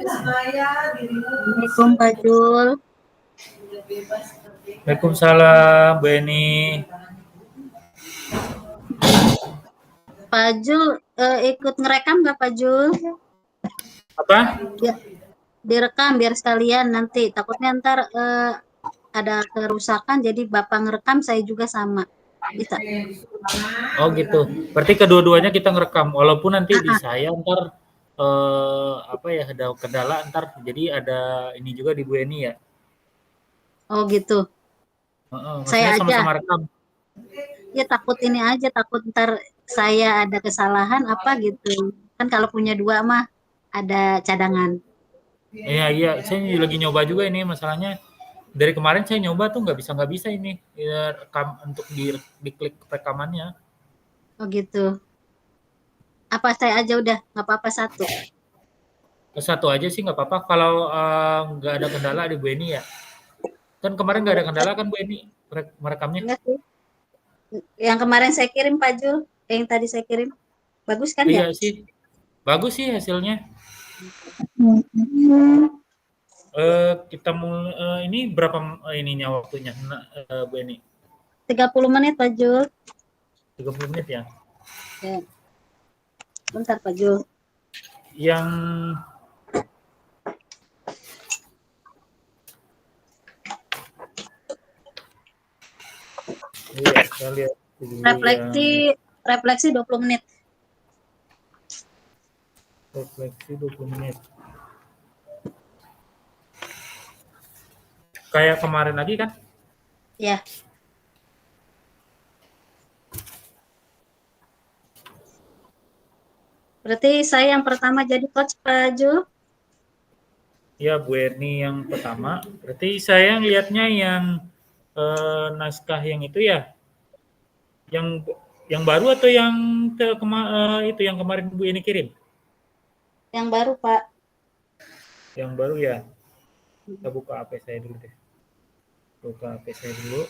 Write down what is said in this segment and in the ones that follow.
Assalamualaikum Pak Jul. Waalaikumsalam, Bu Eni. Pak Jul ikut ngerekam nggak Pak Jul? Apa? Ya, direkam biar sekalian nanti. Takutnya ntar ada kerusakan jadi Bapak ngerekam saya juga sama. Bisa. Oh gitu. Berarti kedua-duanya kita ngerekam. Walaupun nanti di Ah, saya ntar apa ya ada kendala ntar jadi ada ini juga di Bu Eni ya. oh gitu. Saya Maksudnya aja. sama-sama rekam. Ya takut ini aja, takut ntar saya ada kesalahan apa gitu. Kan kalau punya dua mah ada cadangan. Iya iya, saya lagi nyoba juga ini masalahnya. Dari kemarin saya nyoba tuh nggak bisa ini ya, rekam untuk diklik rekamannya. Oh gitu. Apa saya aja udah nggak apa-apa satu. Satu aja sih nggak apa-apa kalau nggak ada kendala di Bu Eni ya. Kan kemarin nggak Oh, ada kendala kan Bu Eni merekamnya? enggak sih. Yang kemarin saya kirim Pak Jul, yang tadi saya kirim. Bagus kan ya? Iya sih, bagus sih hasilnya. Kita mulai ini berapa ininya waktunya, Bu Eni? 30 menit Pak Jul. 30 menit ya? Ya, bentar Pak Jul. Yang iya, saya lihat dulu yang Refleksi refleksi 20 menit. refleksi 20 menit. Kayak kemarin lagi kan? Ya. Berarti saya yang pertama jadi coach Pak Jul. Ya, Bu Eni yang pertama. Berarti saya lihatnya yang naskah yang itu ya, yang yang baru atau yang itu yang kemarin Bu Eni kirim? Yang baru Pak. Yang baru ya. Kita buka HP saya dulu deh. Buka HP saya dulu.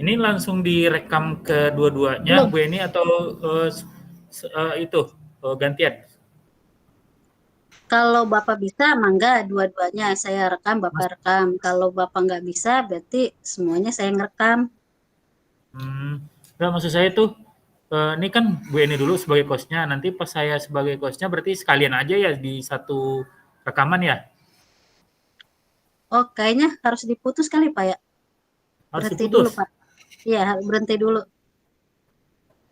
Ini langsung direkam kedua-duanya Belum. Bu Eni atau itu gantian? Kalau Bapak bisa, mangga dua-duanya saya rekam, Bapak Mas, rekam. Kalau Bapak nggak bisa, berarti semuanya saya ngerekam. nggak maksud saya tuh ini kan Bu Eni dulu sebagai coach-nya, nanti pas saya sebagai coach-nya berarti sekalian aja ya di satu rekaman ya? Oh, kayaknya harus diputus kali Pak ya. Harus Berhenti dulu diputus? Pak. Iya, berhenti dulu.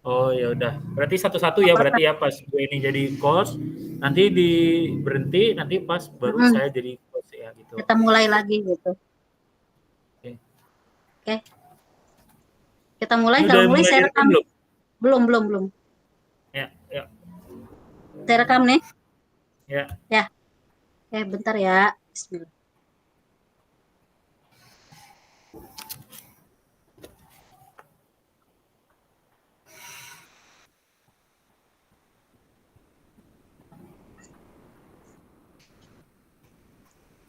Oh ya udah, berarti satu-satu Nggak ya apa-apa. berarti ya pas Bu Eni jadi coach, nanti di berhenti, nanti pas baru Mm-mm. saya jadi coach ya gitu. Kita mulai lagi gitu. Oke. Oke, kita mulai. Ini Kalau udah mulai mulai saya direkam rekam. belum? Belum, belum, belum. Ya, ya, Saya rekam nih. ya. Ya, bentar ya. Bismillah.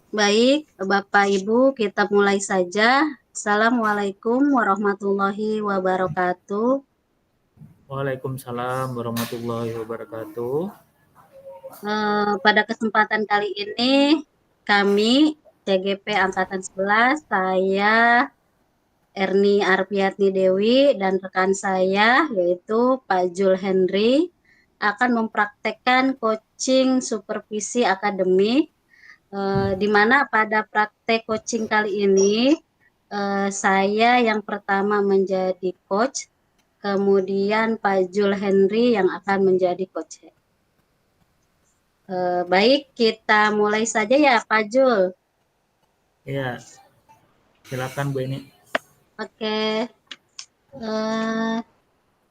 Baik, Bapak Ibu, kita mulai saja. Assalamualaikum warahmatullahi wabarakatuh. Waalaikumsalam warahmatullahi wabarakatuh. Pada kesempatan kali ini, kami CGP Angkatan 11, saya Erni Arpiatni Dewi dan rekan saya yaitu Pak Jul Henry akan mempraktekkan coaching supervisi akademik, di mana pada praktek coaching kali ini saya yang pertama menjadi coach, kemudian Pak Jul Henry yang akan menjadi coach. Baik, kita mulai saja ya Pak Jul. Ya, silakan Bu Eni. Oke, eh,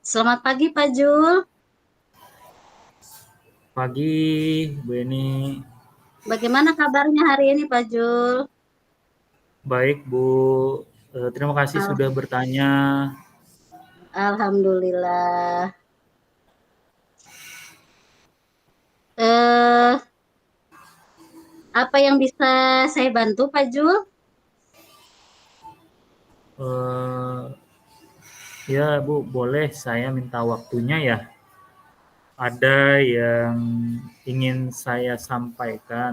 selamat pagi Pak Jul. Pagi Bu Eni. Bagaimana kabarnya hari ini Pak Jul? Baik Bu, terima kasih Al- sudah bertanya. Alhamdulillah. Eh, Apa yang bisa saya bantu, Pak Jul? Eh, ya Bu, boleh saya minta waktunya ya. Ada yang ingin saya sampaikan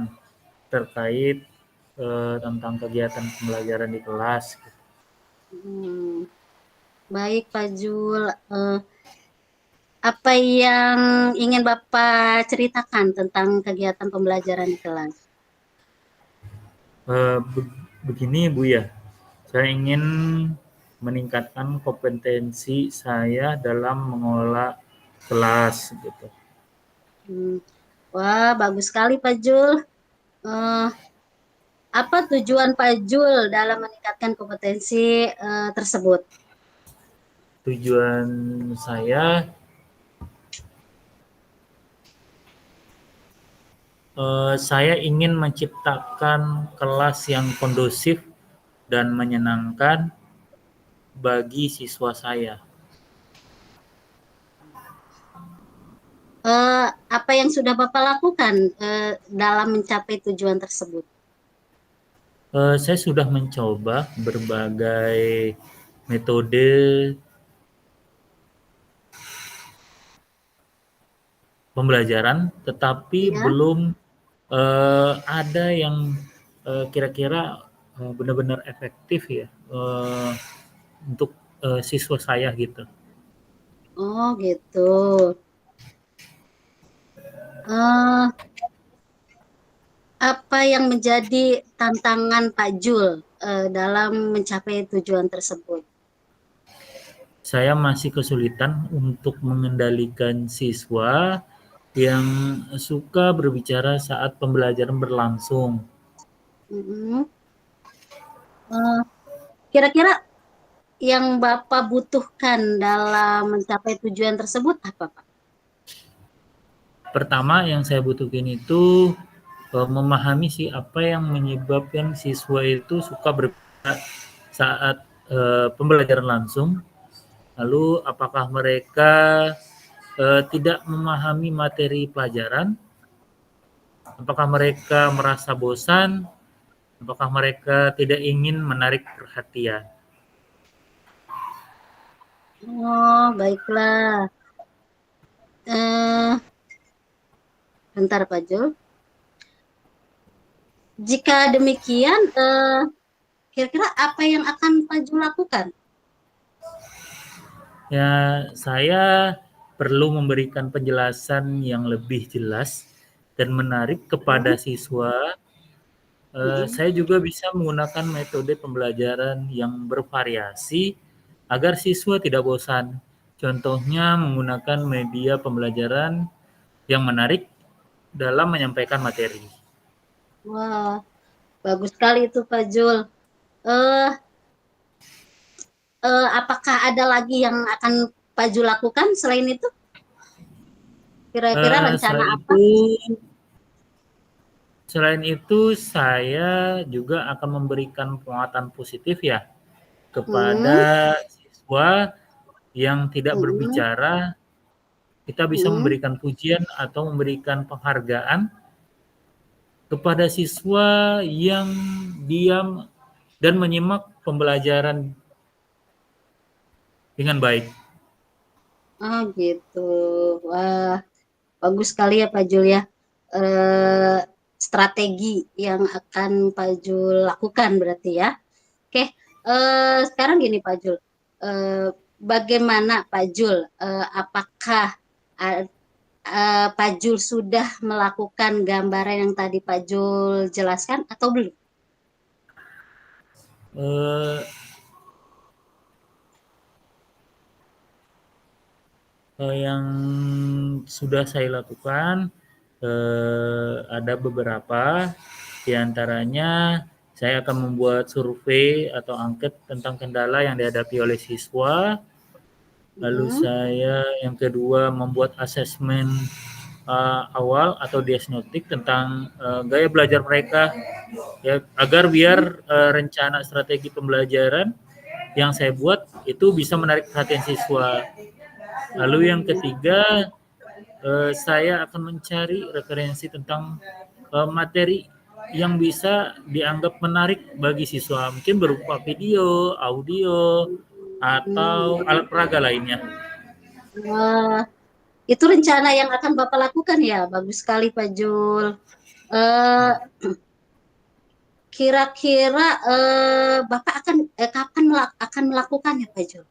terkait tentang kegiatan pembelajaran di kelas. Hmm, baik, Pak Jul. Apa yang ingin Bapak ceritakan tentang kegiatan pembelajaran di kelas? Begini Bu ya, saya ingin meningkatkan kompetensi saya dalam mengelola kelas gitu. Hmm, wah, bagus sekali, Pak Jul. Eh, apa tujuan Pak Jul dalam meningkatkan kompetensi tersebut? Tujuan saya ingin menciptakan kelas yang kondusif dan menyenangkan bagi siswa saya. Apa yang sudah Bapak lakukan dalam mencapai tujuan tersebut? Saya sudah mencoba berbagai metode pembelajaran, tetapi Ya, belum ada yang kira-kira benar-benar efektif ya untuk siswa saya gitu. oh gitu. Eh, apa yang menjadi tantangan Pak Jul dalam mencapai tujuan tersebut? Saya masih kesulitan untuk mengendalikan siswa yang suka berbicara saat pembelajaran berlangsung. Mm-mm. Eh, kira-kira yang Bapak butuhkan dalam mencapai tujuan tersebut apa, Pak? Pertama yang saya butuhkan itu memahami sih apa yang menyebabkan siswa itu suka berbicara saat pembelajaran langsung. Lalu apakah mereka tidak memahami materi pelajaran? Apakah mereka merasa bosan? Apakah mereka tidak ingin menarik perhatian? Oh, baiklah. Eh, bentar, Pak Jul. Jika demikian, kira-kira apa yang akan Pak Jul lakukan? Ya, saya perlu memberikan penjelasan yang lebih jelas dan menarik kepada Hmm, siswa. mm-mm. Saya juga bisa menggunakan metode pembelajaran yang bervariasi agar siswa tidak bosan. Contohnya menggunakan media pembelajaran yang menarik dalam menyampaikan materi. Wah, bagus sekali itu, Pak Jul. Eh, apakah ada lagi yang akan Pak Jul lakukan selain itu? Kira-kira rencana Selain apa? itu, saya juga akan memberikan penguatan positif ya Hmm, kepada siswa yang tidak mm-mm, berbicara. Kita bisa mm-mm. memberikan pujian atau memberikan penghargaan kepada siswa yang diam dan menyimak pembelajaran dengan baik. Oh gitu. Wah, bagus sekali ya Pak Jul ya. Eh, strategi yang akan Pak Jul lakukan berarti ya. Oke, sekarang gini Pak Jul. Eh, bagaimana Pak Jul? Apakah eh, Pak Jul sudah melakukan gambaran yang tadi Pak Jul jelaskan atau belum? Eh, yang sudah saya lakukan ada beberapa, di antaranya saya akan membuat survei atau angket tentang kendala yang dihadapi oleh siswa. Lalu Mm-mm, saya yang kedua membuat asesmen awal atau diagnostik tentang gaya belajar mereka ya agar biar mm-mm, rencana strategi pembelajaran yang saya buat itu bisa menarik perhatian siswa. Lalu yang mm-mm. ketiga saya akan mencari referensi tentang materi yang bisa dianggap menarik bagi siswa, mungkin berupa video, audio, Hmm. atau alat peraga lainnya. Wah, itu rencana yang akan Bapak lakukan ya? Bagus sekali Pak Jul. Eh, Kira-kira Bapak akan kapan akan melakukannya Pak Jul?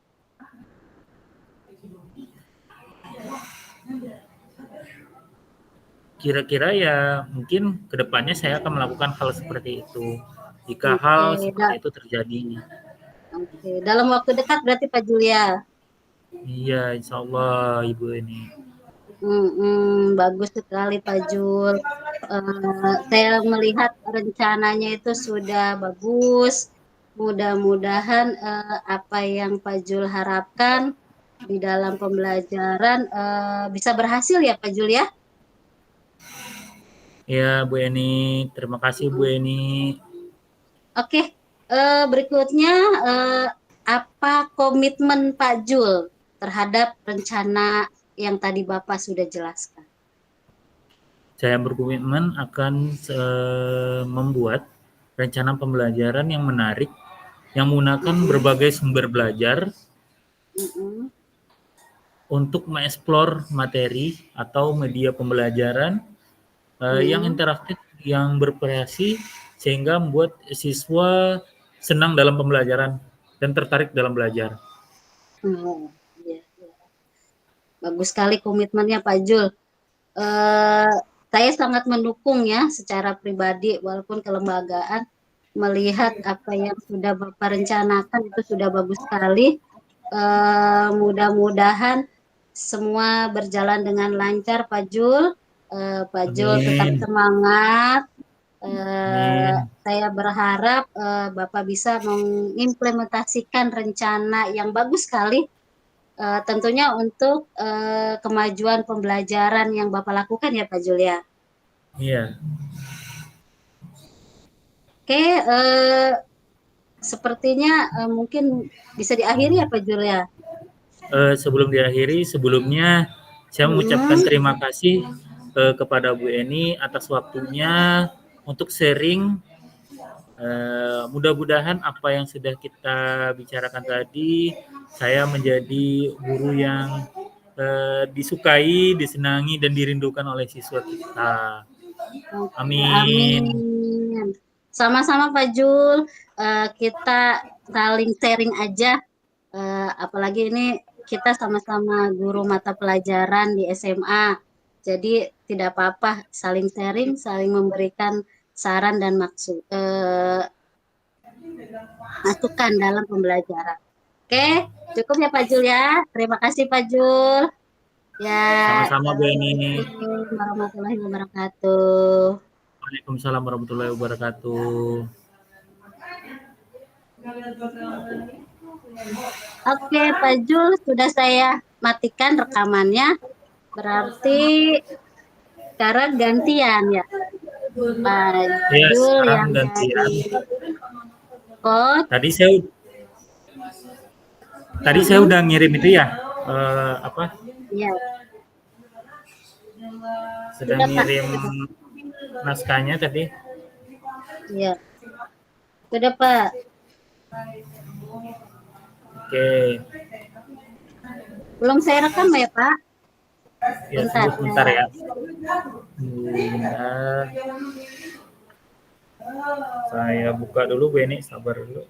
Kira-kira ya mungkin kedepannya saya akan melakukan hal seperti itu jika hal Oke, seperti itu terjadi. oke. Dalam waktu dekat berarti Pak Jul ya? Iya, insya Allah Ibu ini. Bagus sekali Pak Jul. Saya melihat rencananya itu sudah bagus. Mudah-mudahan apa yang Pak Jul harapkan di dalam pembelajaran bisa berhasil ya Pak Jul ya. Ya Bu Eni, terima kasih Bu Mm. Eni. Oke, berikutnya eh, apa komitmen Pak Jul terhadap rencana yang tadi Bapak sudah jelaskan? Saya berkomitmen akan membuat rencana pembelajaran yang menarik, yang menggunakan Mm-mm, berbagai sumber belajar mm-mm, untuk mengeksplor materi atau media pembelajaran yang mm-mm. interaktif, yang bervariasi, sehingga membuat siswa senang dalam pembelajaran dan tertarik dalam belajar. Oh, iya, iya. Bagus sekali komitmennya Pak Jul. Eh, saya sangat mendukung ya secara pribadi walaupun kelembagaan melihat apa yang sudah Bapak rencanakan itu sudah bagus sekali. Mudah-mudahan semua berjalan dengan lancar Pak Jul. Pak Jul tetap Amin. semangat. Amin. Saya berharap Bapak bisa mengimplementasikan rencana yang bagus sekali tentunya untuk kemajuan pembelajaran yang Bapak lakukan ya Pak Julia. Iya. Oke, sepertinya mungkin bisa diakhiri ya Pak Julia. Sebelum diakhiri, sebelumnya saya mengucapkan Hmm, terima kasih kepada Bu Eni atas waktunya untuk sharing. Mudah-mudahan apa yang sudah kita bicarakan tadi, saya menjadi guru yang disukai, disenangi, dan dirindukan oleh siswa kita. oke, Amin. amin. Sama-sama Pak Jul, kita saling sharing aja. Apalagi ini kita sama-sama guru mata pelajaran di SMA. Jadi tidak apa-apa saling sharing, saling memberikan saran dan masukan dalam pembelajaran. Oke, cukup ya Pak Jul ya. Terima kasih Pak Jul. Ya, Sama-sama Bu Eni. Assalamualaikum warahmatullahi wabarakatuh. Waalaikumsalam warahmatullahi wabarakatuh. Oke, Pak Jul, sudah saya matikan rekamannya. Berarti sekarang gantian ya. Pak Ya, Jul sekarang yang jadi gantian. coach. Tadi saya Tadi saya Mm-mm. udah ngirim itu ya, apa, Ya, sedang sudah Pak. ngirim Sudah. naskahnya tadi. Ya, sudah Pak. Oke, Belum saya rekam ya Pak. ya Bentar. tunggu sebentar ya. Bentar, saya buka dulu Bu Eni, sabar dulu.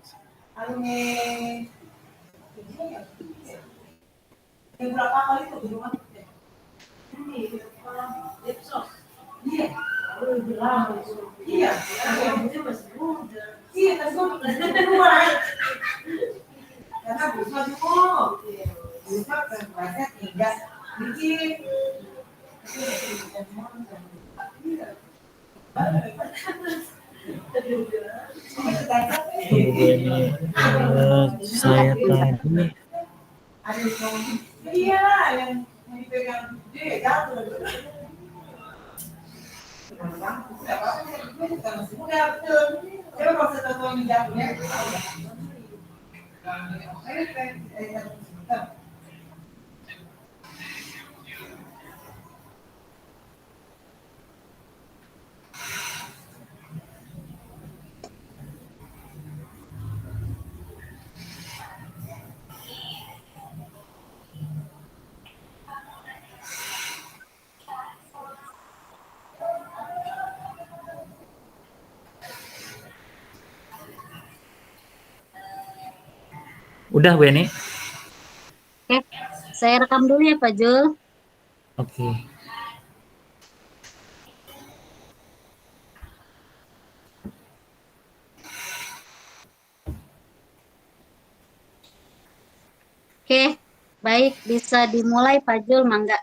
Tunggu Bu Eni, Bentar, saya bentar. tadi Udah Bu Eni? Oke, saya rekam dulu ya Pak Jul. Oke. Oke, baik bisa dimulai Pak Jul, mangga.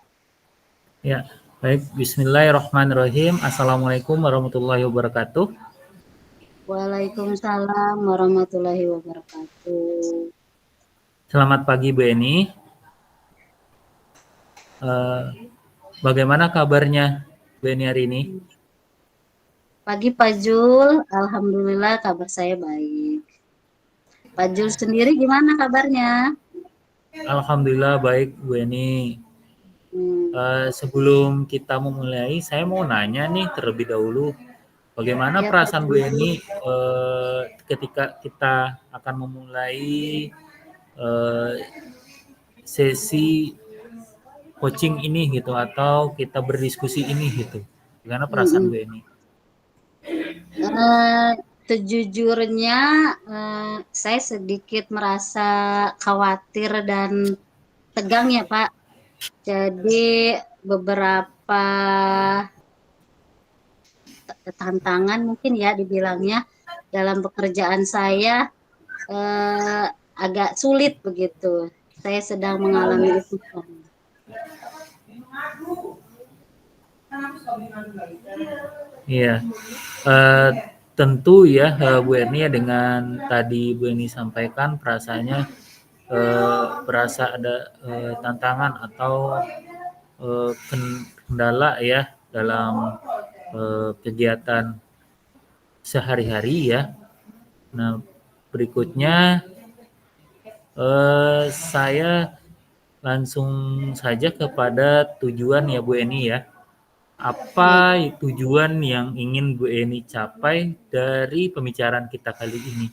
Ya, baik. Bismillahirrahmanirrahim. Assalamualaikum warahmatullahi wabarakatuh. Waalaikumsalam warahmatullahi wabarakatuh. Selamat pagi Bu Eni. Eh, Bagaimana kabarnya Bu Eni hari ini? Pagi Pak Jul, alhamdulillah kabar saya baik. Pak Jul sendiri gimana kabarnya? Alhamdulillah baik Bu Eni. Hmm, Sebelum kita memulai, saya mau nanya nih terlebih dahulu, bagaimana ya Pak perasaan Bu Jul. Eni ketika kita akan memulai eh, sesi coaching ini gitu atau kita berdiskusi ini gitu. Gimana perasaan Mm-mm. Bu Eni? Eh, Sejujurnya saya sedikit merasa khawatir dan tegang ya Pak. Jadi beberapa tantangan mungkin ya dibilangnya dalam pekerjaan saya eh, agak sulit begitu. Saya sedang mengalami itu. Iya, eh, tentu ya Bu Eni ya dengan tadi Bu Eni sampaikan perasaannya berasa ada tantangan atau kendala ya dalam kegiatan sehari-hari ya. Nah, berikutnya saya langsung saja kepada tujuan ya Bu Eni ya. Ya, Apa tujuan yang ingin Bu Eni capai dari pembicaraan kita kali ini?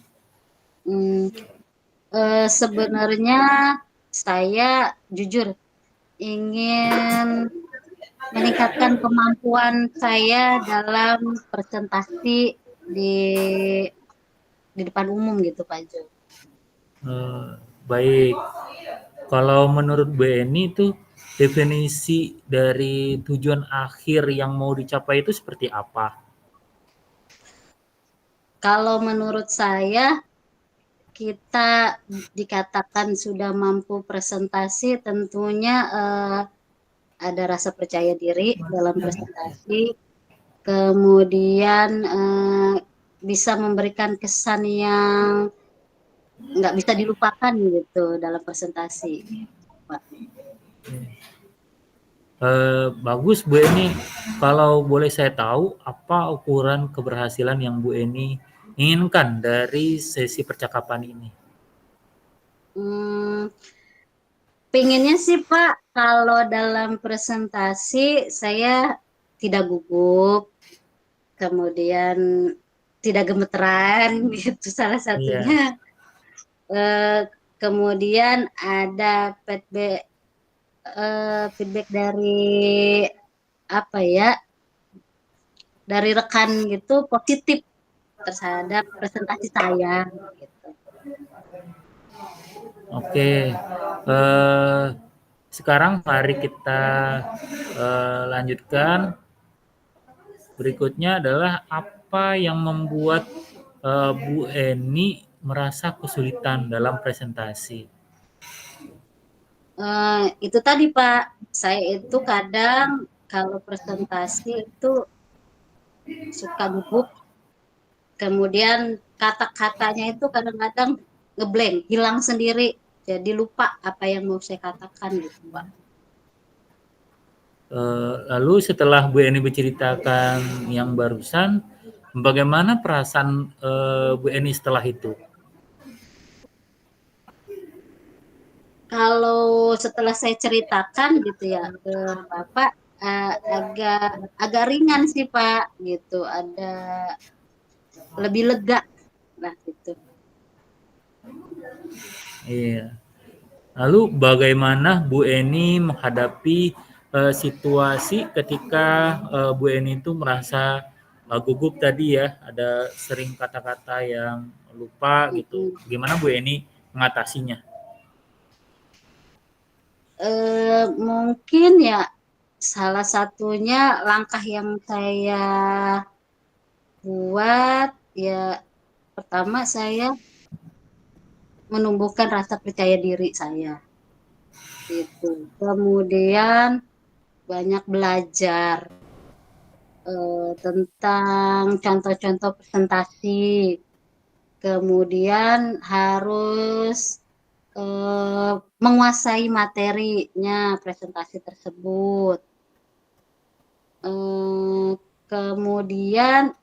hmm, sebenarnya saya jujur ingin meningkatkan kemampuan saya dalam presentasi di di depan umum gitu Pak Jo. Eh, Baik, kalau menurut Bu Eni itu definisi dari tujuan akhir yang mau dicapai itu seperti apa? Kalau menurut saya kita dikatakan sudah mampu presentasi tentunya ada rasa percaya diri dalam presentasi, kemudian bisa memberikan kesan yang nggak bisa dilupakan gitu dalam presentasi, Pak. Bagus Bu Eni. Kalau boleh saya tahu, apa ukuran keberhasilan yang Bu Eni inginkan dari sesi percakapan ini? Hmm, Pinginnya sih Pak, kalau dalam presentasi saya tidak gugup, kemudian tidak gemeteran gitu salah satunya. Iya, Eh, Kemudian ada feedback dari apa ya, dari rekan gitu positif terhadap presentasi saya gitu. oke. Eh, Sekarang mari kita lanjutkan. Berikutnya adalah apa yang membuat Bu Eni merasa kesulitan dalam presentasi? Itu tadi Pak, saya itu kadang kalau presentasi itu suka gugup, kemudian kata-katanya itu kadang-kadang ngeblank, hilang sendiri, jadi lupa apa yang mau saya katakan gitu Pak. Lalu setelah Bu Eni menceritakan yang barusan, bagaimana perasaan Bu Eni setelah itu? Kalau setelah saya ceritakan gitu ya ke Bapak, agak agak ringan sih Pak gitu, ada lebih lega lah gitu. Iya. Lalu bagaimana Bu Eni menghadapi situasi ketika Bu Eni itu merasa gugup tadi ya, ada sering kata-kata yang lupa gitu. Mm-mm. Gimana Bu Eni mengatasinya? Mungkin ya salah satunya langkah yang saya buat ya pertama saya menumbuhkan rasa percaya diri saya itu. Kemudian banyak belajar tentang contoh-contoh presentasi. Kemudian harus menguasai materinya presentasi tersebut. Eh, Kemudian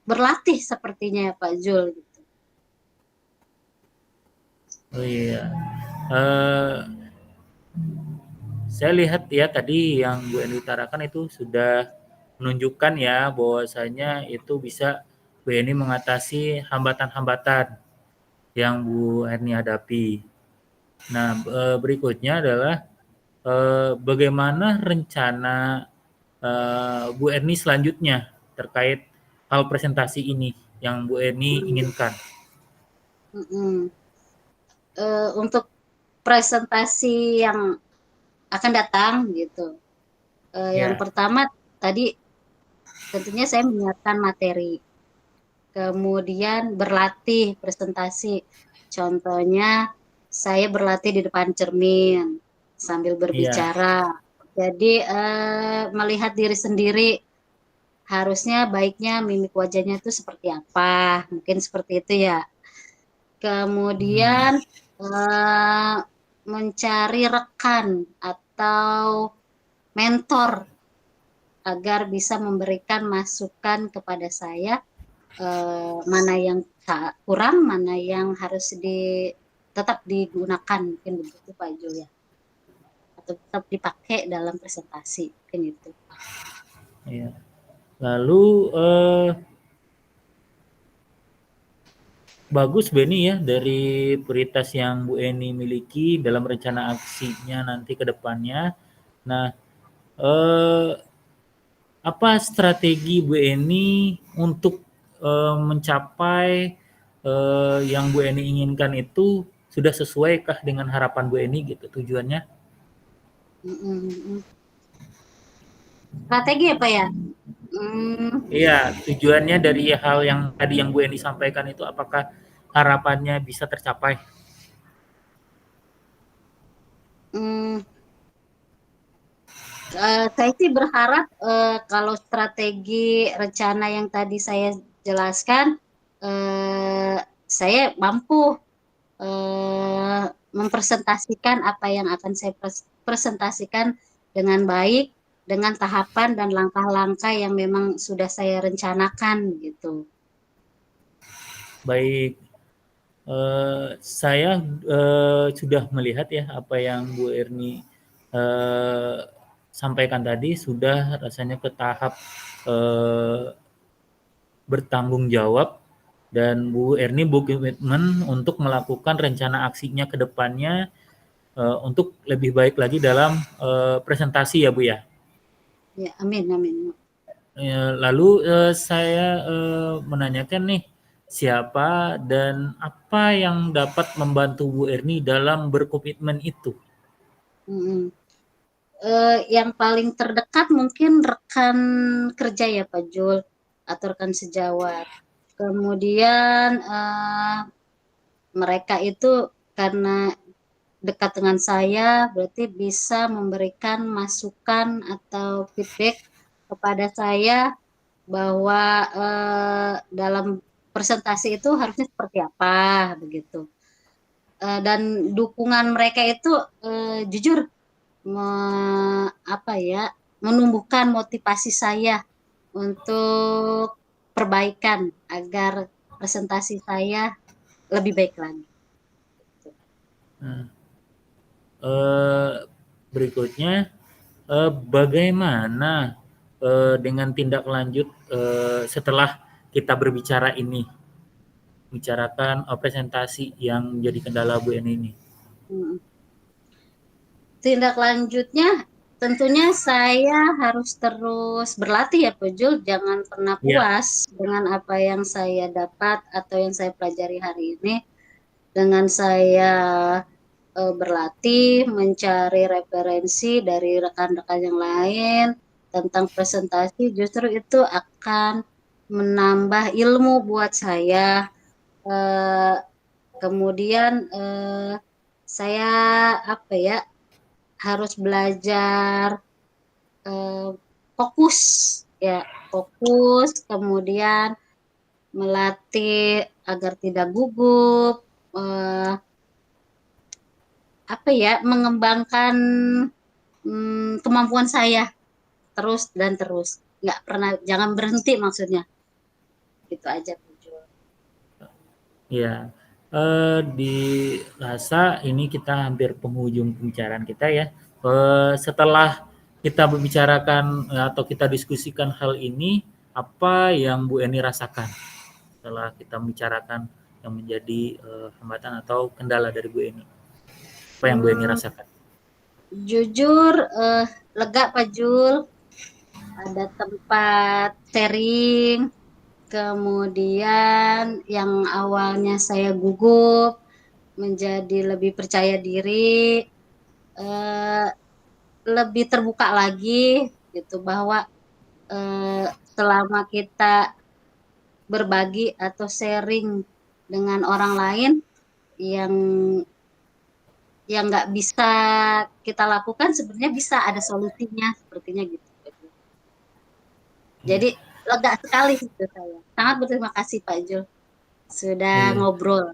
berlatih sepertinya ya Pak Jul gitu. Oh iya, eh, saya lihat ya tadi yang Bu Eni utarakan itu sudah menunjukkan ya bahwasanya itu bisa Bu Eni mengatasi hambatan-hambatan yang Bu Eni hadapi. Nah, berikutnya adalah bagaimana rencana Bu Eni selanjutnya terkait hal presentasi ini yang Bu Eni Hmm, inginkan. mm-mm. Untuk presentasi yang akan datang gitu. Yang Ya, pertama tadi tentunya saya menyiapkan materi, kemudian berlatih presentasi. Contohnya saya berlatih di depan cermin sambil iya, berbicara. Jadi melihat diri sendiri harusnya baiknya mimik wajahnya itu seperti apa, mungkin seperti itu ya. hmm, Kemudian eh, mencari rekan atau mentor agar bisa memberikan masukan kepada saya mana yang kurang, mana yang harus tetap digunakan, mungkin begitu Pak Julia, atau tetap dipakai dalam presentasi, mungkin itu. iya. Lalu bagus Beni ya dari prioritas yang Bu Eni miliki dalam rencana aksinya nanti ke depannya. Nah, eh, apa strategi Bu Eni untuk mencapai yang Bu Eni inginkan itu sudah sesuaikah dengan harapan Bu Eni gitu tujuannya? Mm, mm, mm. Strategi apa ya? Hmm, Iya, tujuannya dari hal yang tadi yang Bu Eni sampaikan itu apakah harapannya bisa tercapai? hmm, saya sih berharap kalau strategi rencana yang tadi saya jelaskan, saya mampu eh, mempresentasikan apa yang akan saya presentasikan dengan baik, dengan tahapan dan langkah-langkah yang memang sudah saya rencanakan gitu. Baik, saya sudah melihat ya apa yang Bu Erni eh, sampaikan tadi sudah rasanya ke tahap eh, bertanggung jawab dan Bu Erni berkomitmen untuk melakukan rencana aksinya ke depannya untuk lebih baik lagi dalam presentasi ya Bu ya. Ya, amin, amin. Lalu saya menanyakan nih, siapa dan apa yang dapat membantu Bu Erni dalam berkomitmen itu? Mm-mm. Yang paling terdekat mungkin rekan kerja ya Pak Jul atau rekan sejawat. Kemudian mereka itu karena dekat dengan saya, berarti bisa memberikan masukan atau feedback kepada saya bahwa dalam presentasi itu harusnya seperti apa begitu. Dan dukungan mereka itu jujur apa ya menumbuhkan motivasi saya untuk perbaikan agar presentasi saya lebih baik lagi. Nah, eh, berikutnya, bagaimana dengan tindak lanjut setelah kita berbicara ini, bicarakan presentasi yang jadi kendala Bu Eni ini? Hmm. Tindak lanjutnya tentunya saya harus terus berlatih ya Pak Jul, jangan pernah Ya, puas dengan apa yang saya dapat atau yang saya pelajari hari ini. Dengan saya berlatih, mencari referensi dari rekan-rekan yang lain tentang presentasi, justru itu akan menambah ilmu buat saya. Eh, Kemudian saya apa ya harus belajar eh, fokus ya fokus, kemudian melatih agar tidak gugup, eh, apa ya mengembangkan kemampuan saya terus dan terus, nggak pernah, jangan berhenti maksudnya, gitu aja Bu Jo. Ya, dirasa ini kita hampir penghujung pembicaraan kita ya. Setelah kita membicarakan atau kita diskusikan hal ini, apa yang Bu Eni rasakan setelah kita membicarakan yang menjadi hambatan atau kendala dari Bu Eni? Apa yang Bu Eni Hmm, rasakan? Jujur lega Pak Jul, ada tempat sharing. Kemudian yang awalnya saya gugup menjadi lebih percaya diri, eh, lebih terbuka lagi gitu, bahwa selama kita berbagi atau sharing dengan orang lain yang nggak bisa kita lakukan, sebenarnya bisa ada solusinya sepertinya gitu. Iya, Jadi lega sekali itu saya. Sangat berterima kasih Pak Jul sudah iya. ngobrol.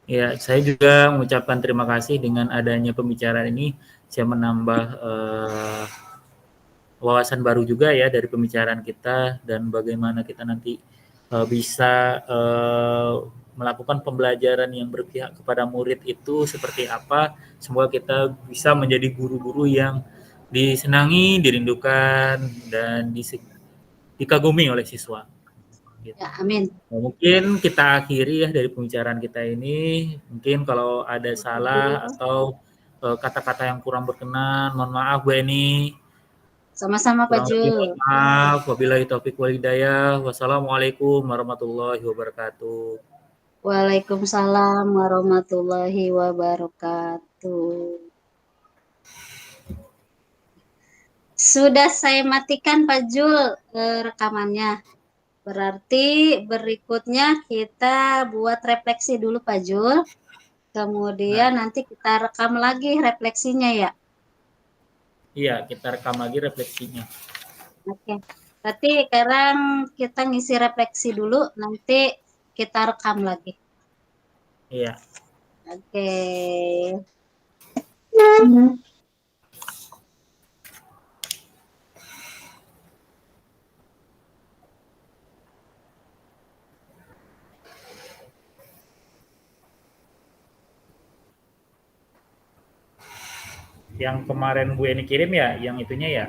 Ya, saya juga mengucapkan terima kasih dengan adanya pembicaraan ini. Saya menambah wawasan baru juga ya dari pembicaraan kita dan bagaimana kita nanti bisa melakukan pembelajaran yang berpihak kepada murid itu seperti apa. Semoga kita bisa menjadi guru-guru yang disenangi, dirindukan, dan dikagumi oleh siswa. Gitu. Ya, amin. Nah, mungkin kita akhiri ya dari pembicaraan kita ini. Mungkin kalau ada salah atau kata-kata yang kurang berkenan, mohon maaf Bu Eni. Sama-sama Pak Kurang lebih mohon Jul. maaf. Wabillahi taufik wal hidayah. Wassalamualaikum warahmatullahi wabarakatuh. Waalaikumsalam warahmatullahi wabarakatuh. Sudah saya matikan Pak Jul rekamannya. Berarti berikutnya kita buat refleksi dulu Pak Jul. Nah, Kemudian nanti kita rekam lagi refleksinya ya. iya kita rekam lagi refleksinya. Oke. Berarti sekarang kita ngisi refleksi dulu, nanti kita rekam lagi. Iya. Oke. Yang kemarin Bu Eni kirim ya, yang itunya ya.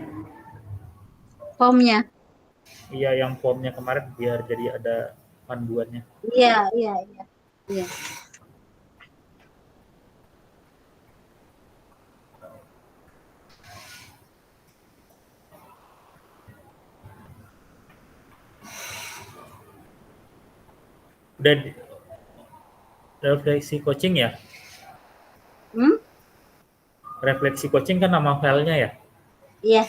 Formnya. Iya, yang formnya kemarin biar jadi ada panduannya. Iya, iya, iya. Iya. Udah refleksi coaching ya? Hmm? Refleksi coaching kan nama filenya ya? Iya.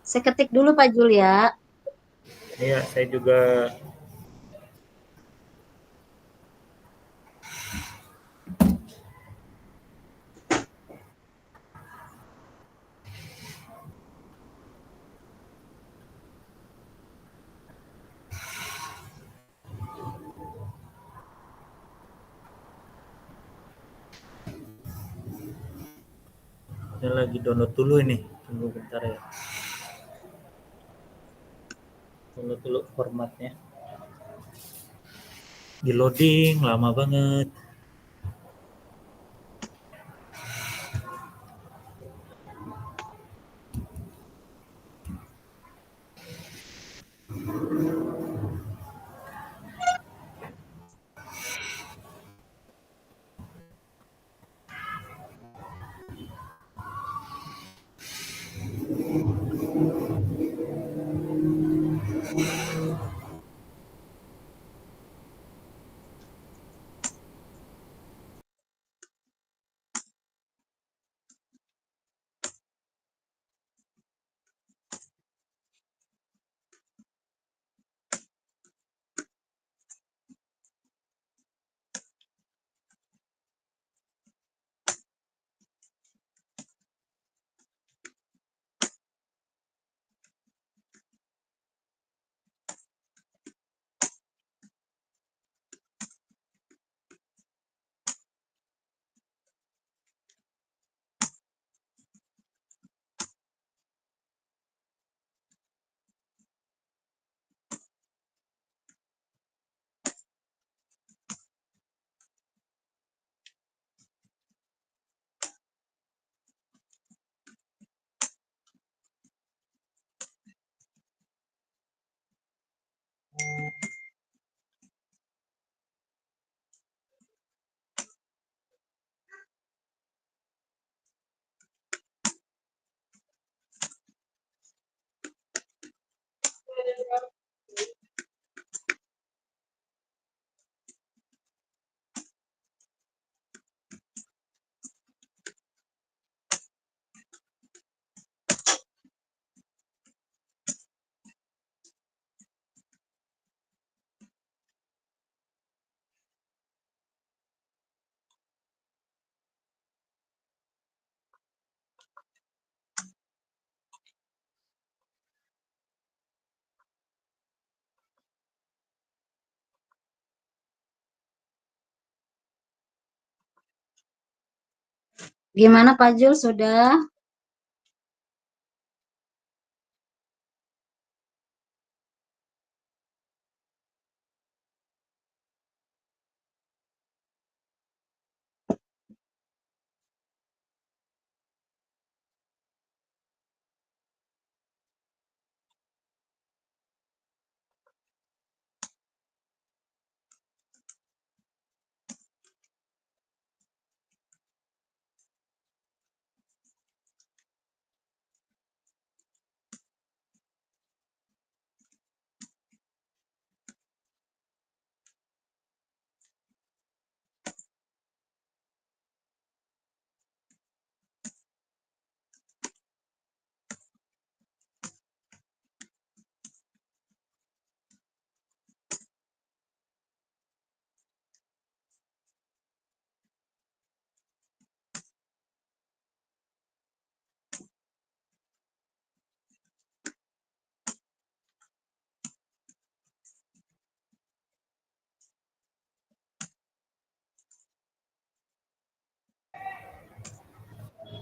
Saya ketik dulu Pak Julia. Iya, saya juga lagi download dulu ini. Tunggu bentar ya. Download dulu formatnya. Di loading lama banget. Gimana Pak Jul, sudah?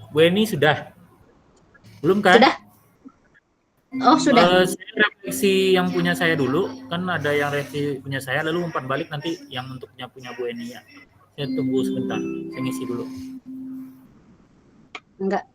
Bu Eni sudah? Belum kan? Sudah? Oh, sudah. Saya revisi yang punya saya dulu, kan ada yang revisi punya saya, lalu umpan balik nanti yang untuknya punya Bu Eni ya. Saya tunggu sebentar, saya ngisi dulu. Enggak.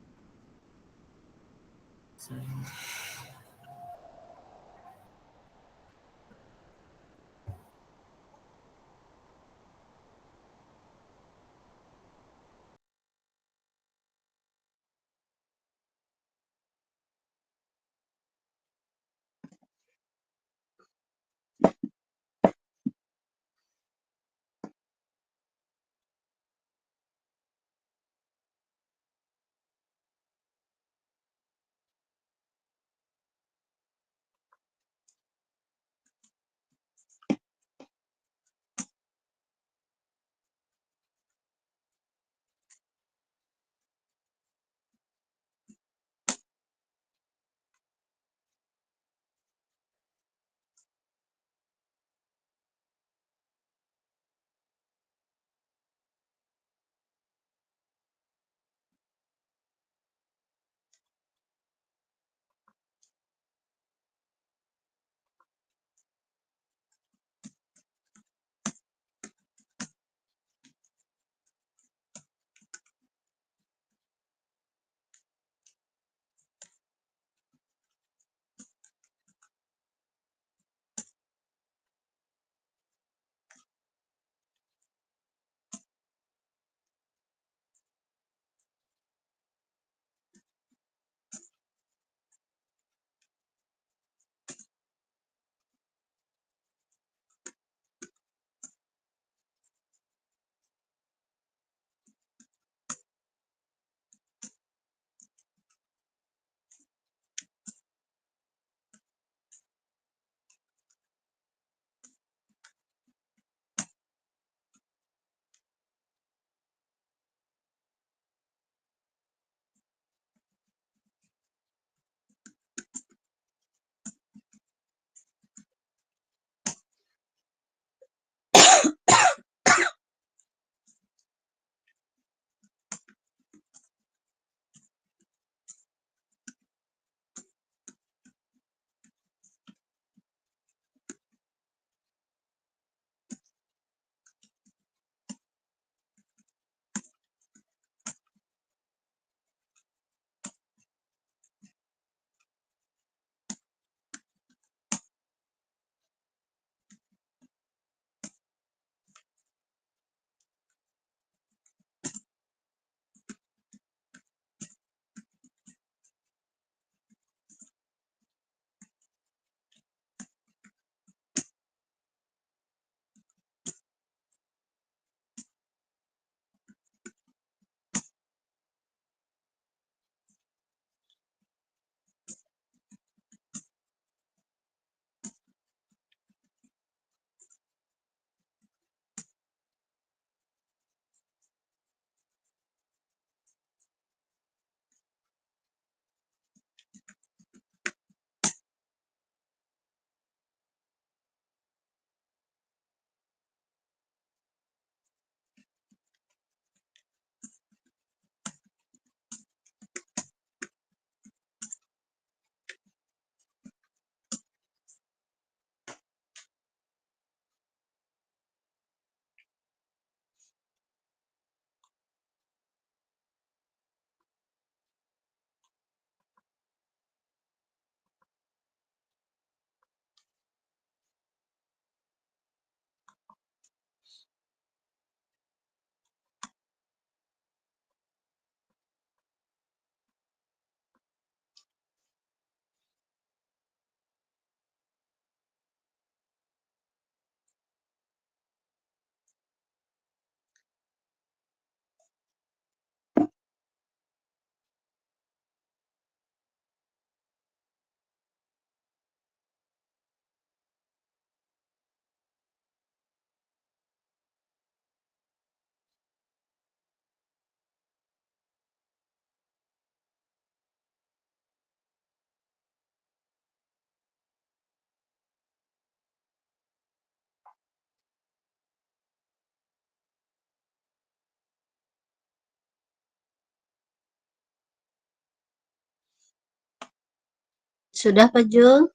Sudah, Pak Jul?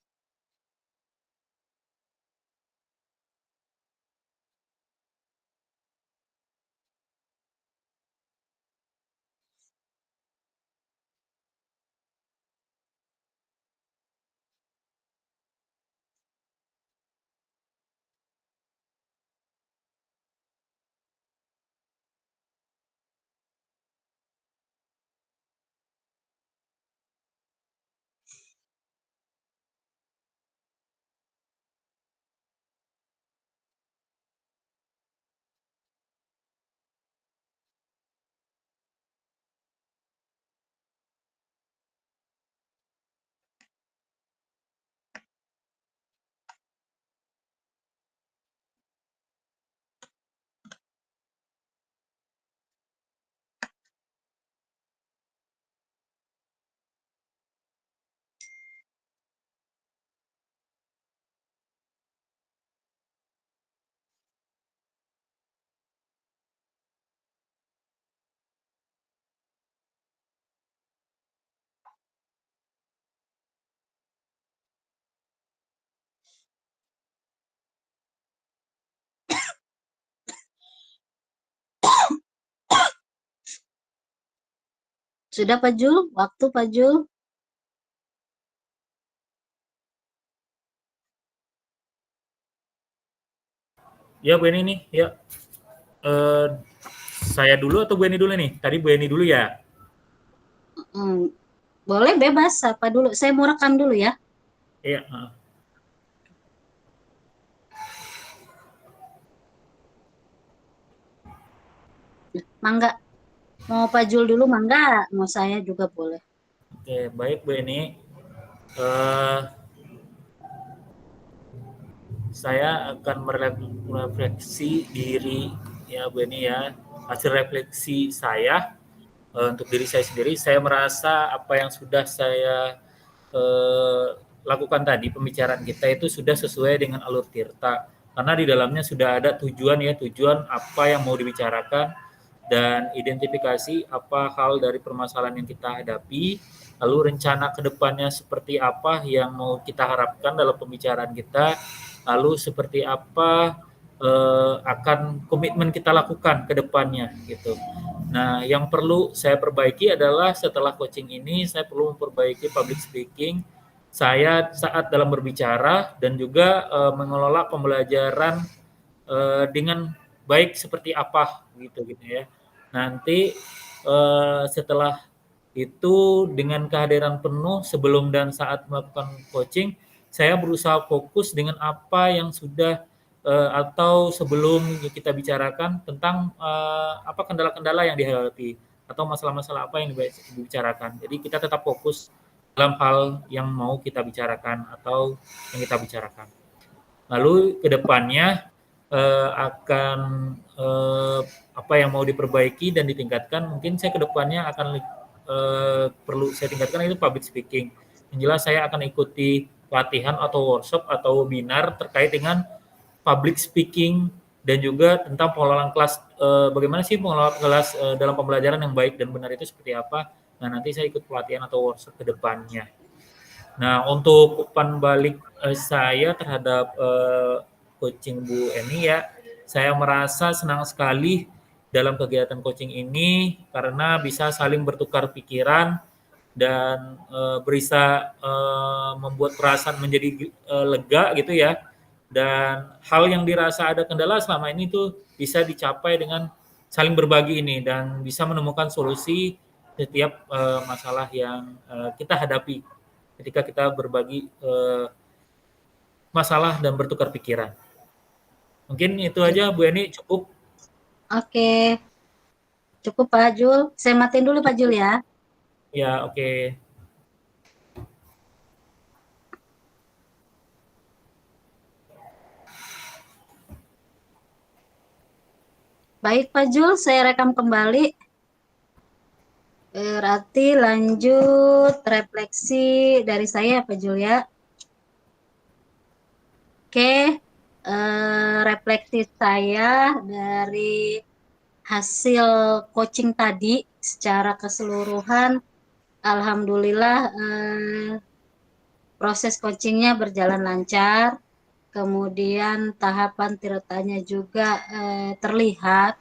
Sudah, Pak Jul? Waktu, Pak Jul? Ya Bu Eni nih, ya. Eh, saya dulu atau Bu Eni dulu nih? Tadi Bu Eni dulu ya? Boleh bebas, apa dulu? Saya mau rekam dulu ya. Iya. Mangga. Mau Pak Jul dulu, mangga. Mau saya juga boleh. Oke, baik Bu Eni. Eh, saya akan merefleksi diri ya Bu Eni ya. Hasil refleksi saya untuk diri saya sendiri, saya merasa apa yang sudah saya eh, lakukan tadi, pembicaraan kita itu sudah sesuai dengan alur tirta. Karena di dalamnya sudah ada tujuan ya, tujuan apa yang mau dibicarakan dan identifikasi apa hal dari permasalahan yang kita hadapi, lalu rencana ke depannya seperti apa yang mau kita harapkan dalam pembicaraan kita, lalu seperti apa akan komitmen kita lakukan ke depannya gitu. Nah, yang perlu saya perbaiki adalah setelah coaching ini saya perlu memperbaiki public speaking saya saat dalam berbicara dan juga mengelola pembelajaran dengan baik seperti apa gitu ya. Nanti setelah itu dengan kehadiran penuh sebelum dan saat melakukan coaching, saya berusaha fokus dengan apa yang sudah atau sebelum kita bicarakan tentang apa kendala-kendala yang dihadapi atau masalah-masalah apa yang dibicarakan. Jadi kita tetap fokus dalam hal yang mau kita bicarakan atau yang kita bicarakan. Lalu ke depannya akan apa yang mau diperbaiki dan ditingkatkan, mungkin saya ke depannya akan perlu saya tingkatkan itu public speaking. Yang jelas saya akan ikuti pelatihan atau workshop atau webinar terkait dengan public speaking dan juga tentang pengelolaan kelas, bagaimana sih pengelolaan kelas dalam pembelajaran yang baik dan benar itu seperti apa. Nah, nanti saya ikut pelatihan atau workshop ke depannya. Nah, untuk umpan balik saya terhadap coaching Bu Eni ya, saya merasa senang sekali dalam kegiatan coaching ini karena bisa saling bertukar pikiran dan bisa membuat perasaan menjadi lega gitu ya. Dan hal yang dirasa ada kendala selama ini tuh bisa dicapai dengan saling berbagi ini dan bisa menemukan solusi setiap masalah yang kita hadapi ketika kita berbagi masalah dan bertukar pikiran. Mungkin itu Ya. aja Bu Eni, cukup. Oke, cukup Pak Jul. Saya matiin dulu Pak Jul ya. Ya, oke. Baik Pak Jul, saya rekam kembali. Berarti lanjut refleksi dari saya Pak Jul ya. Oke, refleksi saya dari hasil coaching tadi secara keseluruhan, alhamdulillah proses coachingnya berjalan lancar, kemudian tahapan tirtanya juga terlihat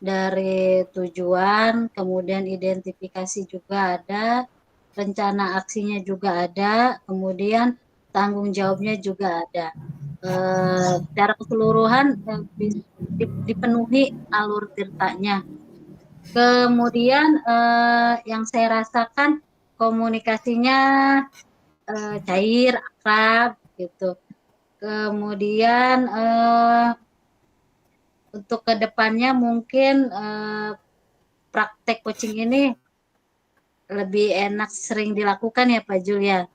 dari tujuan, kemudian identifikasi juga ada, rencana aksinya juga ada, kemudian tanggung jawabnya juga ada. Secara keseluruhan dipenuhi alur tirtanya. Kemudian yang saya rasakan komunikasinya cair, akrab gitu. Kemudian untuk kedepannya mungkin praktek coaching ini lebih enak sering dilakukan ya Pak Julia.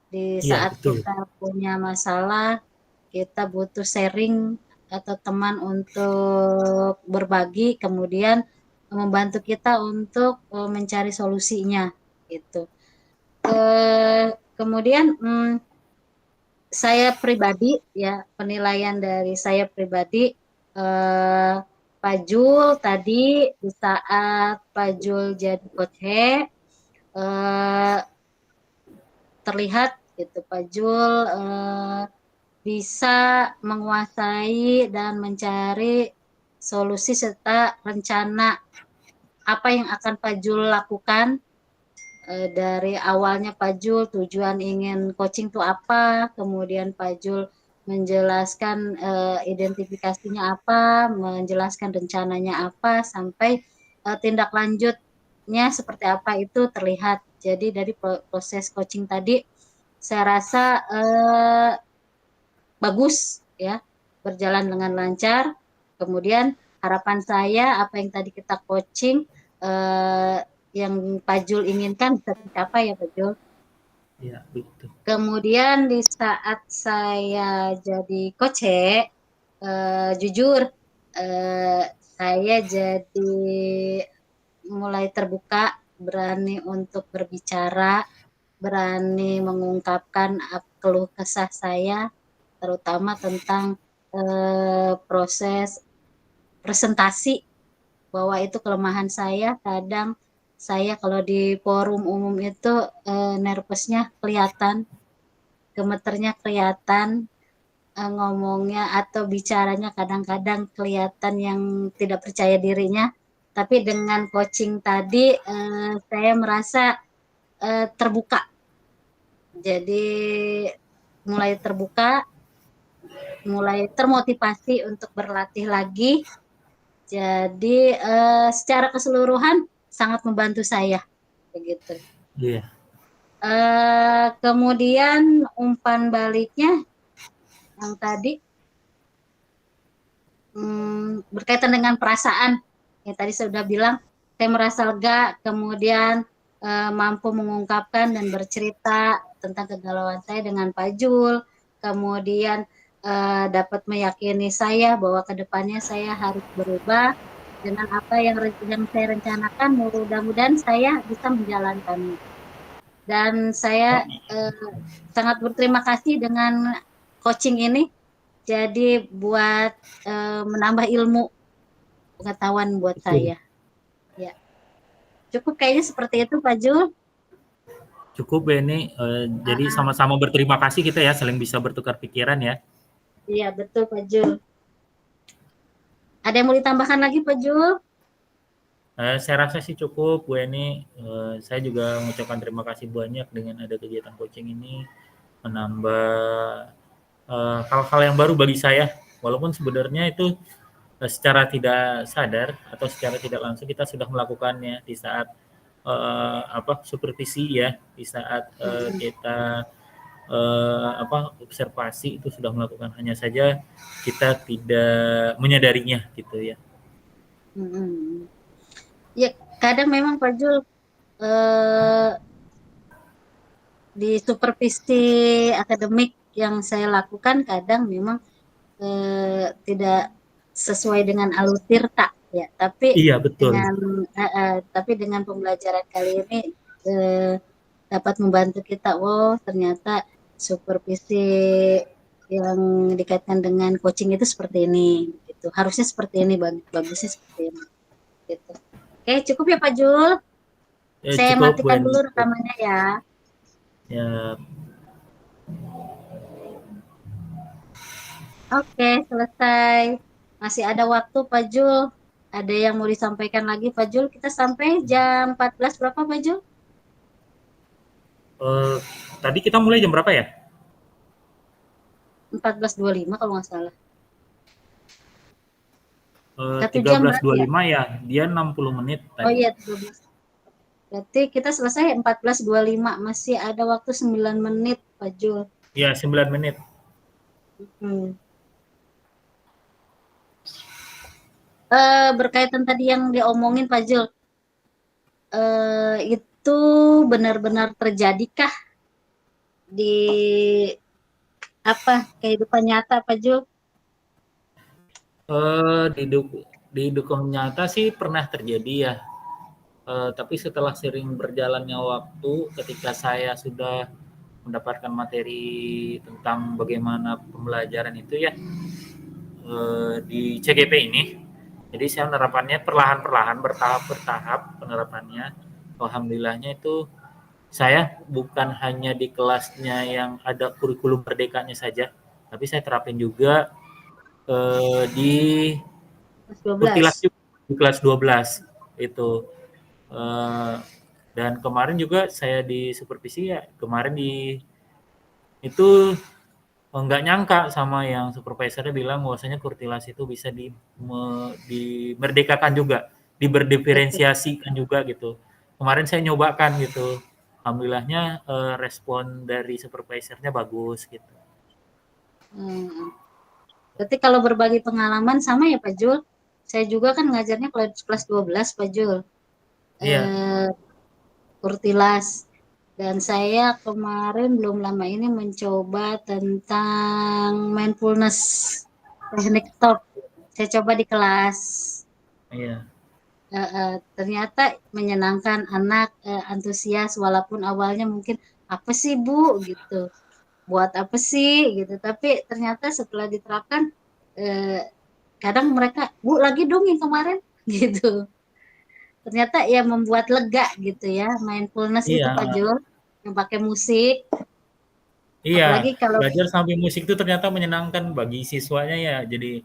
Di Iya, saat betul. kita punya masalah, kita butuh sharing atau teman untuk berbagi, kemudian membantu kita untuk mencari solusinya gitu. Kemudian saya pribadi ya, penilaian dari saya pribadi, Pak Jul tadi di saat Pak Jul jadi coach terlihat gitu Pak Jul bisa menguasai dan mencari solusi serta rencana apa yang akan Pak Jul lakukan dari awalnya Pak Jul tujuan ingin coaching itu apa, kemudian Pak Jul menjelaskan identifikasinya apa, menjelaskan rencananya apa, sampai tindak lanjutnya seperti apa itu terlihat. Jadi dari proses coaching tadi, saya rasa bagus ya, berjalan dengan lancar. Kemudian harapan saya apa yang tadi kita coaching yang Pak Jul inginkan bisa tercapai ya Pak Jul. Iya, betul. Kemudian di saat saya jadi coach, jujur saya jadi mulai terbuka, berani untuk berbicara, berani mengungkapkan keluh kesah saya, terutama tentang proses presentasi, bahwa itu kelemahan saya. Kadang saya kalau di forum umum itu nervousnya kelihatan, gemeternya kelihatan, ngomongnya atau bicaranya kadang-kadang kelihatan yang tidak percaya dirinya. Tapi dengan coaching tadi saya merasa terbuka. Jadi mulai terbuka, mulai termotivasi untuk berlatih lagi. Jadi secara keseluruhan sangat membantu saya begitu. Iya. Kemudian umpan baliknya yang tadi berkaitan dengan perasaan yang tadi saya sudah bilang, saya merasa lega, kemudian mampu mengungkapkan dan bercerita tentang kegalauan saya dengan Pak Jul, kemudian dapat meyakini saya bahwa kedepannya saya harus berubah dengan apa yang saya rencanakan, mudah-mudahan saya bisa menjalankannya. Dan saya sangat berterima kasih dengan coaching ini. Jadi buat menambah ilmu pengetahuan buat Betul. saya. Ya, cukup kayaknya seperti itu Pak Jul. Cukup ya ini, jadi sama-sama berterima kasih kita ya, saling bisa bertukar pikiran ya. Iya betul Pak Jul. Ada yang mau ditambahkan lagi Pak Jul? Saya rasa sih cukup Bu Eni, saya juga mengucapkan terima kasih banyak dengan ada kegiatan coaching ini, menambah hal-hal yang baru bagi saya. Walaupun sebenarnya itu secara tidak sadar atau secara tidak langsung kita sudah melakukannya di saat supervisi ya, di saat kita observasi itu sudah melakukan, hanya saja kita tidak menyadarinya gitu ya. Ya kadang memang Pak Jul di supervisi akademik yang saya lakukan kadang memang tidak sesuai dengan alur tirta ya, Iya betul. tapi dengan pembelajaran kali ini dapat membantu kita. Oh ternyata supervisi yang dikaitkan dengan coaching itu seperti ini gitu, harusnya seperti ini, bagusnya seperti ini gitu. Oke cukup ya Pak Jul, Ya saya cukup Bu matikan Eni. dulu rekamannya ya. Ya Oke, selesai. Masih ada waktu, Pak Jul. Ada yang mau disampaikan lagi, Pak Jul? Kita sampai jam 14 berapa, Pak Jul? Eh, tadi kita mulai jam berapa ya? 14.25 kalau nggak salah. Satu Tiga jam belas berarti dua ya? lima ya, dia 60 menit Oh tadi. iya, 13. Berarti kita selesai 14.25. Masih ada waktu 9 menit, Pak Jul. Ya, 9 menit. Hmm. Berkaitan tadi yang diomongin, Pak Jul. Itu benar-benar terjadikah di apa kehidupan nyata, Pak Jul? Eh, di, di dukung nyata sih pernah terjadi ya. Tapi setelah sering berjalannya waktu, ketika saya sudah mendapatkan materi tentang bagaimana pembelajaran itu ya, di CGP ini. Jadi saya penerapannya perlahan-perlahan, bertahap-bertahap penerapannya. Alhamdulillahnya itu saya bukan hanya di kelasnya yang ada kurikulum merdekanya saja, tapi saya terapin juga di Kelas Kurtilas 12. juga, di kelas 12 itu. Eh, dan kemarin juga saya di supervisi ya, kemarin itu nggak nyangka sama yang supervisornya bilang bahwasanya kurtilas itu bisa dimerdekakan juga, Betul. diberdiferensiasikan juga gitu. Kemarin saya nyobakan gitu. Alhamdulillahnya respon dari supervisornya bagus gitu. Hmm. Berarti kalau berbagi pengalaman sama ya, Pak Jul. Saya juga kan ngajarnya kelas kelas 12, Pak Jul. Iya, Eh, Kurtilas. Dan saya kemarin belum lama ini mencoba tentang mindfulness, teknik top. Saya coba di kelas. iya, Ternyata menyenangkan, anak antusias walaupun awalnya mungkin apa sih Bu gitu, buat apa sih gitu. Tapi ternyata setelah diterapkan, eh, kadang mereka Bu lagi dong yang kemarin gitu. Ternyata ya membuat lega gitu ya, mindfulness itu Pak iya, Jul, yang pakai musik, iya. apalagi kalau Belajar sambil musik itu ternyata menyenangkan bagi siswanya ya. Jadi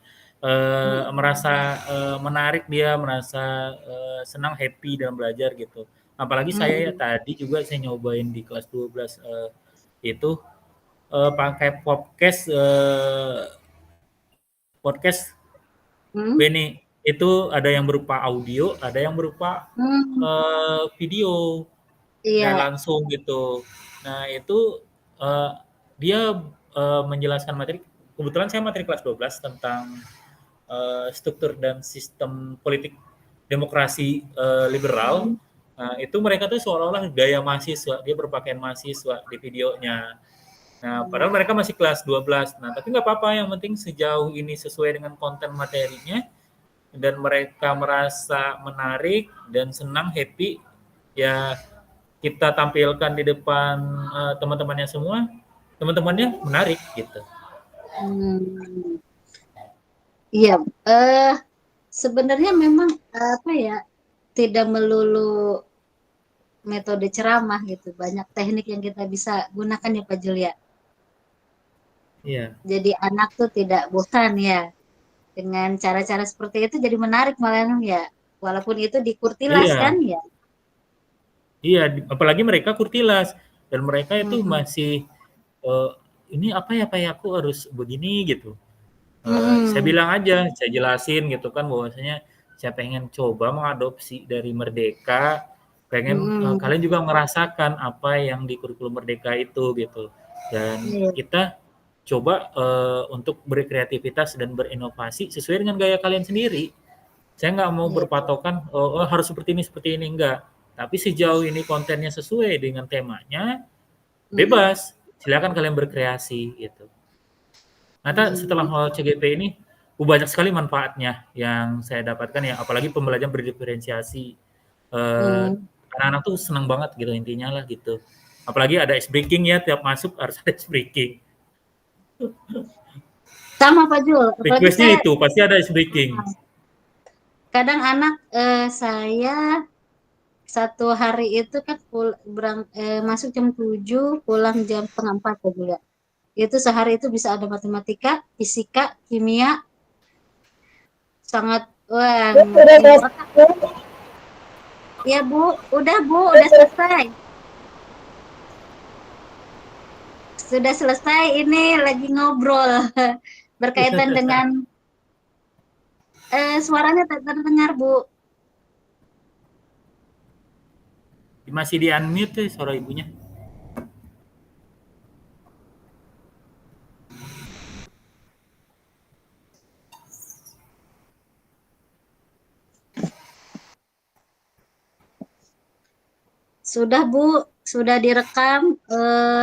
merasa menarik, dia merasa senang, happy dalam belajar gitu. Apalagi saya ya, mm, tadi juga saya nyobain di kelas 12 itu pakai podcast podcast mm, Beni itu ada yang berupa audio, ada yang berupa mm, video dan iya, langsung gitu. Nah itu eh, dia menjelaskan materi. Kebetulan saya materi kelas 12 tentang struktur dan sistem politik demokrasi liberal. mm, Nah, itu mereka tuh seolah-olah gaya mahasiswa, dia berpakaian mahasiswa di videonya. Nah, padahal mm, mereka masih kelas 12. Nah, tapi nggak apa-apa, yang penting sejauh ini sesuai dengan konten materinya dan mereka merasa menarik dan senang, happy, ya kita tampilkan di depan teman-temannya semua, teman-temannya menarik gitu. mm. Iya, eh sebenarnya memang apa ya, tidak melulu metode ceramah gitu. Banyak teknik yang kita bisa gunakan ya Pak Julia. Iya. Jadi anak tuh tidak bosan ya dengan cara-cara seperti itu, jadi menarik malah ya. Walaupun itu dikurtilas kan Iya. ya. Iya, apalagi mereka kurtilas dan mereka itu Mm-mm. masih eh, ini apa ya Pak ya, aku harus begini gitu. Saya Mm-mm. bilang aja, saya jelasin gitu kan bahwasanya saya pengen coba mengadopsi dari Merdeka, pengen Mm-mm. kalian juga merasakan apa yang di kurikulum Merdeka itu gitu. Dan Iya, kita coba untuk berkreativitas dan berinovasi sesuai dengan gaya kalian sendiri. Saya nggak mau iya. berpatokan, oh, oh, harus seperti ini, enggak. Tapi sejauh ini kontennya sesuai dengan temanya, Mm-mm. bebas. Silakan kalian berkreasi gitu. Ternyata setelah Mm. CGP ini banyak sekali manfaatnya yang saya dapatkan ya, apalagi pembelajaran berdiferensiasi. Eh, Mm. Anak-anak tuh senang banget gitu intinya lah gitu. Apalagi ada ice breaking ya, tiap masuk harus ada ice breaking. Sama Pak Jul, apalagi Requestnya saya itu pasti ada ice breaking. kadang anak saya satu hari itu kan masuk jam 7, pulang jam setengah 4 Pak Jul ya. Itu sehari itu bisa ada matematika, fisika, kimia, sangat wah Udah ngurusin otak. beres. Ya Bu, udah selesai. Sudah selesai, ini lagi ngobrol berkaitan dengan suaranya tak terdengar Bu. Masih di unmute tuh suara ibunya. Sudah Bu, sudah direkam,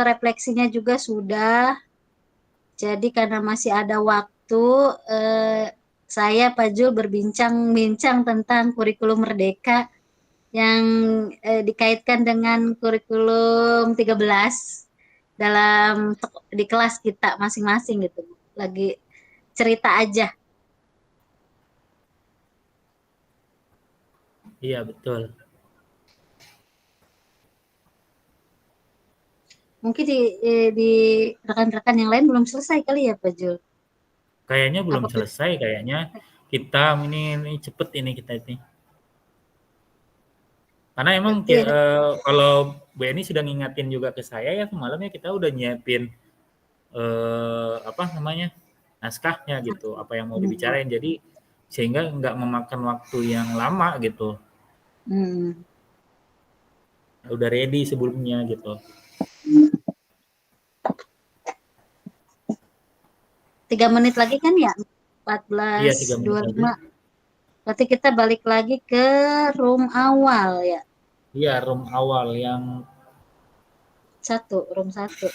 refleksinya juga sudah. Jadi karena masih ada waktu, saya Pak Jul berbincang-bincang tentang kurikulum Merdeka yang dikaitkan dengan kurikulum 13 dalam di kelas kita masing-masing gitu. Lagi cerita aja. Iya, betul. Mungkin di rekan-rekan yang lain belum selesai kali ya Pak Jul. Kayaknya belum Apa selesai kayaknya. Kita ini cepet ini kita ini. Karena emang berarti ada kalau Bu Eni sudah ngingatin juga ke saya ya semalamnya kita udah nyiapin apa namanya naskahnya gitu, apa yang mau hmm, dibicarain. Jadi sehingga nggak memakan waktu yang lama gitu. hmm. Udah ready sebelumnya gitu. 3 menit lagi kan ya? Iya 3 menit lagi. 14.25. Berarti kita balik lagi ke room awal ya. Iya room awal yang Room 1.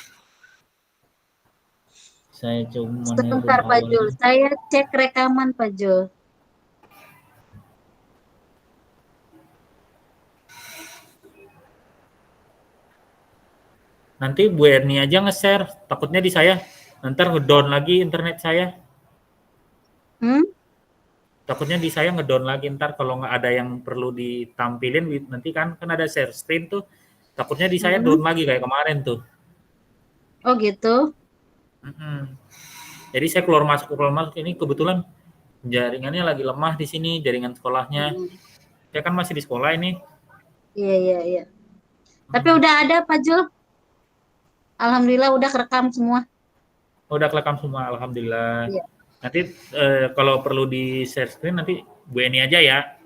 saya cuma room Sebentar Pak Jul, awalnya. saya cek rekaman Pak Jul. Nanti Bu Erni aja nge-share, takutnya di saya ntar ngedown lagi internet saya. Hmm? Takutnya di saya ngedown lagi ntar kalau nggak ada yang perlu ditampilin nanti kan ada share screen tuh. Takutnya di saya Hmm? down lagi kayak kemarin tuh. Oh gitu. Mm-mm. Jadi saya keluar masuk ini kebetulan jaringannya lagi lemah di sini, jaringan sekolahnya. Hmm. Saya kan masih di sekolah ini. Iya, iya, iya. Tapi Hmm. udah ada Pak Jul. Alhamdulillah udah kerekam semua. Udah kelekam semua, alhamdulillah. Iya. Nanti kalau perlu di share screen nanti Bu Eni aja ya,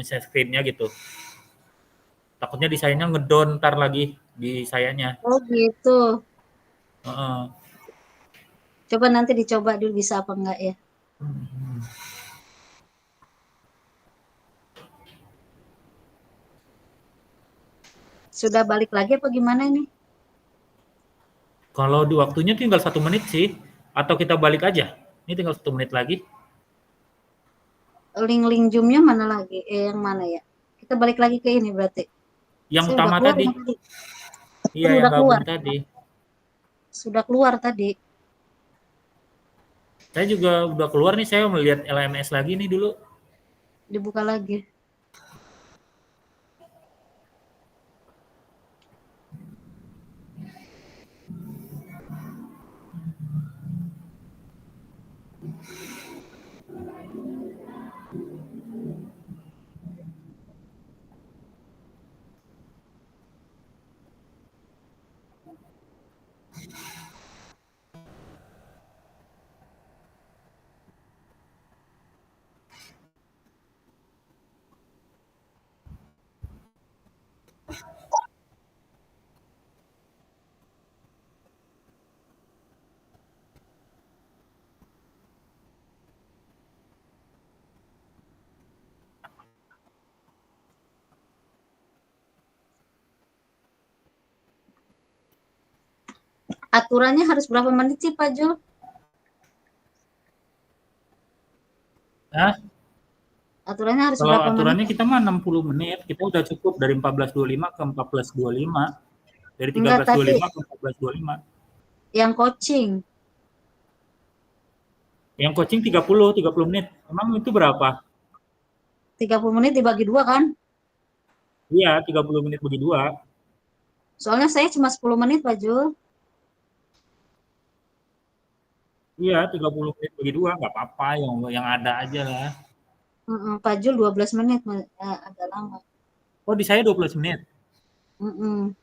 share screen-nya gitu. Takutnya di sayanya ngedown ntar lagi di sayanya. Oh gitu. Uh-uh. Coba nanti dicoba dulu bisa apa enggak ya. Hmm. Sudah balik lagi apa gimana ini? Kalau di waktunya tinggal 1 menit sih, atau kita balik aja. Ini tinggal 1 menit lagi. Link-link Zoom-nya mana lagi? Yang mana ya? Kita balik lagi ke ini berarti. Yang Saya udah utama keluar tadi. yang tadi. Iya, yang Udah keluar. gabung tadi. Sudah keluar tadi. Saya juga udah keluar nih, saya melihat LMS lagi nih dulu. Dibuka lagi. Aturannya harus berapa menit sih Pak Jul? Nah, Aturannya harus kalau berapa menit? aturannya kita mah 60 menit, kita udah cukup dari 14.25 ke 14.25. Dari Enggak, tapi 13.25 ke 14.25. yang coaching. Yang coaching 30 menit. Emang itu berapa? 30 menit dibagi 2 kan? Iya, 30 menit bagi 2. Soalnya saya cuma 10 menit Pak Jul. Iya, 30 menit bagi 2 nggak apa-apa, yang ada aja lah. Pak Jul 12 menit, agak lama. Oh, di saya 12 menit? Mhm.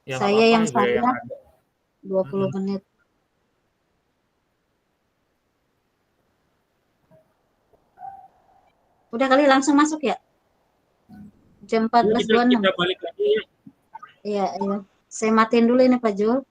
Ya nggak Saya apa-apa, yang ya yang saya ada. 20 Mhm. menit. Udah kali langsung masuk ya? Jam Iya, kita 14.26. kita balik lagi ya. Iya, iya. Saya matiin dulu ini Pak Jul.